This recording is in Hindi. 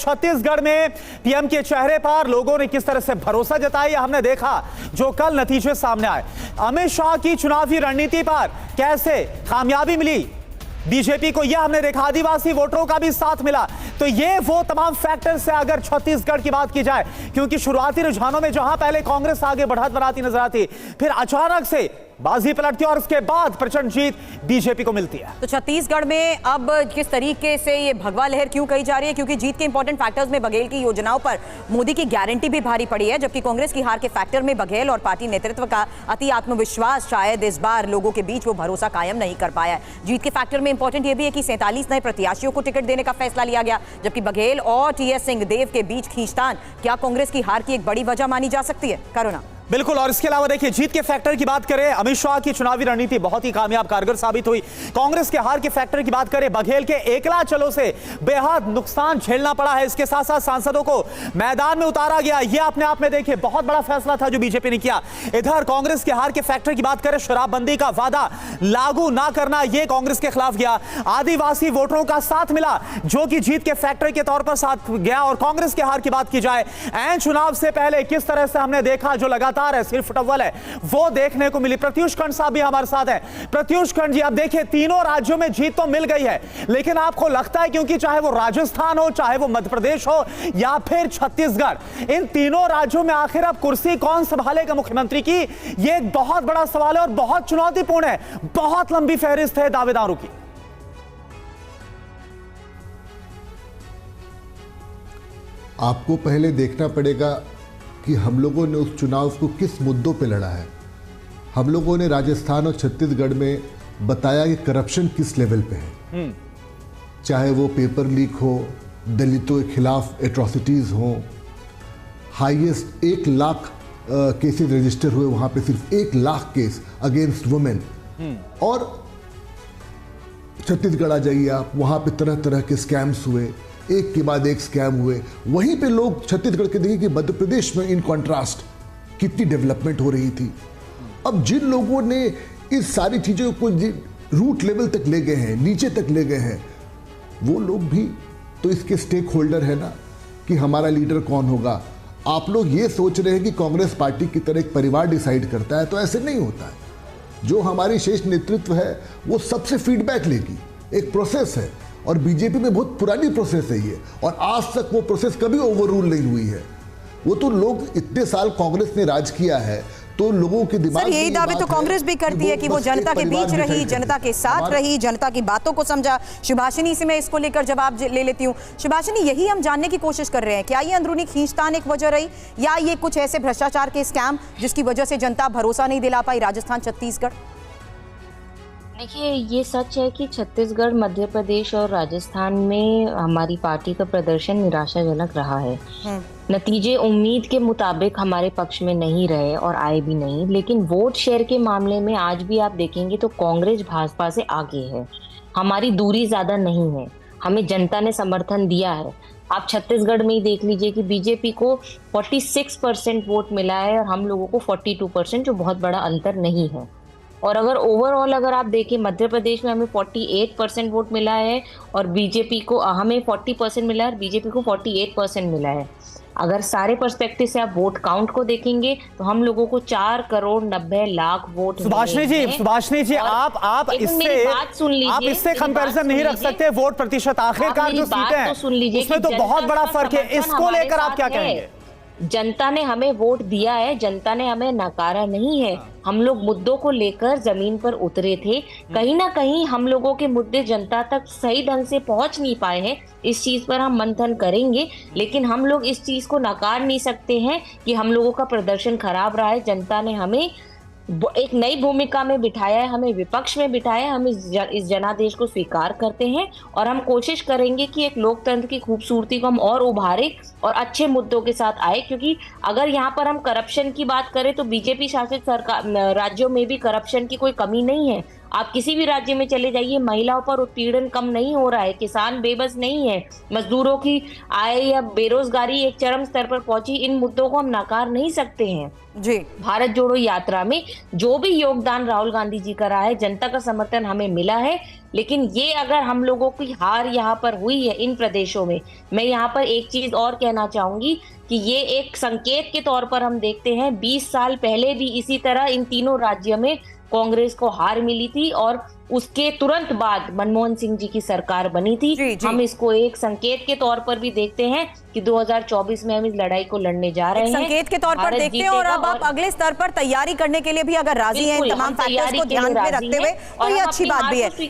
छत्तीसगढ़ में पीएम के चेहरे पर लोगों ने किस तरह से भरोसा जताया हमने देखा, जो कल नतीजे सामने आए। अमित शाह की चुनावी रणनीति पर कैसे कामयाबी मिली बीजेपी को, यह हमने देखा। आदिवासी वोटरों का भी साथ मिला। तो ये वो तमाम फैक्टर्स से अगर छत्तीसगढ़ की बात की जाए, क्योंकि शुरुआती रुझानों में जहां पहले कांग्रेस आगे बढ़त बनाती नजर आती, फिर अचानक से बाजी पलटती और उसके बाद प्रचंड जीत बीजेपी को मिलती है। तो छत्तीसगढ़ में अब किस तरीके से ये भगवा लहर क्यों कही जा रही है? क्योंकि जीत के इंपॉर्टेंट फैक्टर्स में बघेल की योजनाओं पर मोदी की गारंटी भी भारी पड़ी है, जबकि कांग्रेस की हार के फैक्टर में बघेल और पार्टी नेतृत्व का अति आत्मविश्वास शायद इस बार लोगों के बीच वो भरोसा कायम नहीं कर पाया है। जीत के फैक्टर में इंपॉर्टेंट ये भी है कि 47 नए प्रत्याशियों को टिकट देने का फैसला लिया गया, जबकि बघेल और टीएस सिंहदेव के बीच खींचतान क्या कांग्रेस की हार की एक बड़ी वजह मानी जा सकती है? करुणा। बिल्कुल। और इसके अलावा देखिए, जीत के फैक्टर की बात करें, अमित शाह की चुनावी रणनीति बहुत ही कामयाब कारगर साबित हुई। कांग्रेस के हार के फैक्टर की बात करें, बघेल के एकला चलो से बेहद नुकसान झेलना पड़ा है। इसके साथ साथ सांसदों को मैदान में उतारा गया, यह अपने आप में देखिए बहुत बड़ा फैसला था जो बीजेपी ने किया। इधर कांग्रेस के हार के फैक्टर की बात करें, शराबबंदी का वादा लागू ना करना, यह कांग्रेस के खिलाफ गया। आदिवासी वोटरों का साथ मिला, जो कि जीत के फैक्टर के तौर पर साथ गया। और कांग्रेस के हार की बात की जाए, ऐन चुनाव से पहले किस तरह से हमने देखा, जो लगातार है सिर्फ फुटबॉल है, वो देखने को मिली। प्रत्युष खंड साहब भी हमारे साथ हैं। प्रत्युष खंड जी, आप देखिए तीनों राज्यों में जीत तो मिल गई है, लेकिन आपको लगता है, क्योंकि चाहे वो राजस्थान हो, चाहे वो मध्य प्रदेश हो या फिर छत्तीसगढ़, इन तीनों राज्यों में आखिर अब कुर्सी कौन संभालेगा मुख्यमंत्री की, ये एक बहुत बड़ा सवाल है और बहुत चुनौतीपूर्ण है। बहुत लंबी फहरिस्त है दावेदारों की। आपको पहले देखना पड़ेगा कि हम लोगों ने उस चुनाव को किस मुद्दों पे लड़ा है। हम लोगों ने राजस्थान और छत्तीसगढ़ में बताया कि करप्शन किस लेवल पे है, चाहे वो पेपर लीक हो, दलितों के खिलाफ एट्रॉसिटीज़ हो, हाईएस्ट 1 लाख केसेस रजिस्टर हुए, वहाँ पे सिर्फ 1 लाख केस अगेंस्ट वुमेन। और छत्तीसगढ़ आ जाइए आप, वहाँ पे तरह तरह के स्कैम्स हुए, एक के बाद एक स्कैम हुए। वहीं पे लोग छत्तीसगढ़ के देखिए कि मध्य प्रदेश में इन कॉन्ट्रास्ट कितनी डेवलपमेंट हो रही थी। अब जिन लोगों ने इस सारी चीज़ों को रूट लेवल तक ले गए हैं, नीचे तक ले गए हैं, वो लोग भी तो इसके स्टेक होल्डर है ना, कि हमारा लीडर कौन होगा। आप लोग ये सोच रहे हैं कि कांग्रेस पार्टी की तरह एक परिवार डिसाइड करता है, तो ऐसे नहीं होता है। जो हमारी शीर्ष नेतृत्व है वो सबसे फीडबैक लेगी, एक प्रोसेस है। और बीजेपी में बहुत पुरानी प्रोसेस है ये, और आज तक वो प्रोसेस कभी ओवररूल नहीं हुई है। वो तो लोग इतने साल कांग्रेस ने राज किया है, तो लोगों के दिमाग में यही दावे तो कांग्रेस भी करती है कि वो जनता के बीच रही, जनता के साथ रही, जनता की बातों को समझा। सुभाषिनी से मैं इसको लेकर जवाब ले लेती हूँ। सुभाषिनी, यही हम जानने की कोशिश कर रहे हैं, क्या ये अंदरूनी खींचतान एक वजह रही, या ये कुछ ऐसे भ्रष्टाचार के स्कैम जिसकी वजह से जनता भरोसा नहीं दिला पाई राजस्थान छत्तीसगढ़? देखिए, ये सच है कि छत्तीसगढ़, मध्य प्रदेश और राजस्थान में हमारी पार्टी का प्रदर्शन निराशाजनक रहा है। नतीजे उम्मीद के मुताबिक हमारे पक्ष में नहीं रहे और आए भी नहीं। लेकिन वोट शेयर के मामले में आज भी आप देखेंगे तो कांग्रेस भाजपा से आगे है। हमारी दूरी ज्यादा नहीं है, हमें जनता ने समर्थन दिया है। आप छत्तीसगढ़ में ही देख लीजिए कि बीजेपी को 46% वोट मिला है और हम लोगों को 42%, जो बहुत बड़ा अंतर नहीं है। और अगर ओवरऑल अगर आप देखें, मध्य प्रदेश में हमें 48% वोट मिला है और बीजेपी को, हमें 40% मिला है और बीजेपी को 48% मिला है। अगर सारे पर्सपेक्टिव से आप वोट काउंट को देखेंगे तो हम लोगों को 4,90,00,000 वोट। सुभाषिनी जी, आप इससे कंपैरिजन नहीं रख सकते। वोट प्रतिशत आखिरकार जो सीटें हैं उसमें तो बहुत बड़ा फर्क है। इसको लेकर आप क्या कहेंगे? जनता ने हमें वोट दिया है, जनता ने हमें नकारा नहीं है। हम लोग मुद्दों को लेकर जमीन पर उतरे थे। कहीं ना कहीं हम लोगों के मुद्दे जनता तक सही ढंग से पहुंच नहीं पाए हैं। इस चीज पर हम मंथन करेंगे, लेकिन हम लोग इस चीज को नकार नहीं सकते हैं कि हम लोगों का प्रदर्शन खराब रहा है। जनता ने हमें एक नई भूमिका में बिठाया है, हमें विपक्ष में बिठाया है। हम इस जनादेश को स्वीकार करते हैं और हम कोशिश करेंगे कि एक लोकतंत्र की खूबसूरती को हम और उभारे और अच्छे मुद्दों के साथ आए। क्योंकि अगर यहाँ पर हम करप्शन की बात करें तो बीजेपी शासित सरकार राज्यों में भी करप्शन की कोई कमी नहीं है। आप किसी भी राज्य में चले जाइए, महिलाओं पर उत्पीड़न कम नहीं हो रहा है, किसान बेबस नहीं है, मजदूरों की आय या बेरोजगारी एक चरम स्तर पर पहुंची। इन मुद्दों को हम नकार नहीं सकते हैं जी। भारत जोड़ो यात्रा में जो भी योगदान राहुल गांधी जी का रहा है, जनता का समर्थन हमें मिला है। लेकिन ये अगर हम लोगों की हार यहाँ पर हुई है इन प्रदेशों में, मैं यहाँ पर एक चीज और कहना चाहूंगी कि ये एक संकेत के तौर पर हम देखते हैं 20 साल पहले भी इसी तरह इन तीनों राज्यों में कांग्रेस को हार मिली थी और उसके तुरंत बाद मनमोहन सिंह जी की सरकार बनी थी। जी। हम इसको एक संकेत के तौर पर भी देखते हैं कि 2024 में हम इस लड़ाई को लड़ने जा रहे हैं, संकेत के तौर पर देखते हैं। और अब आप अगले स्तर पर तैयारी करने के लिए भी अगर राजी हैं, तमाम फैक्टर्स को ध्यान में रखते हुए, तो ये अच्छी बात भी है।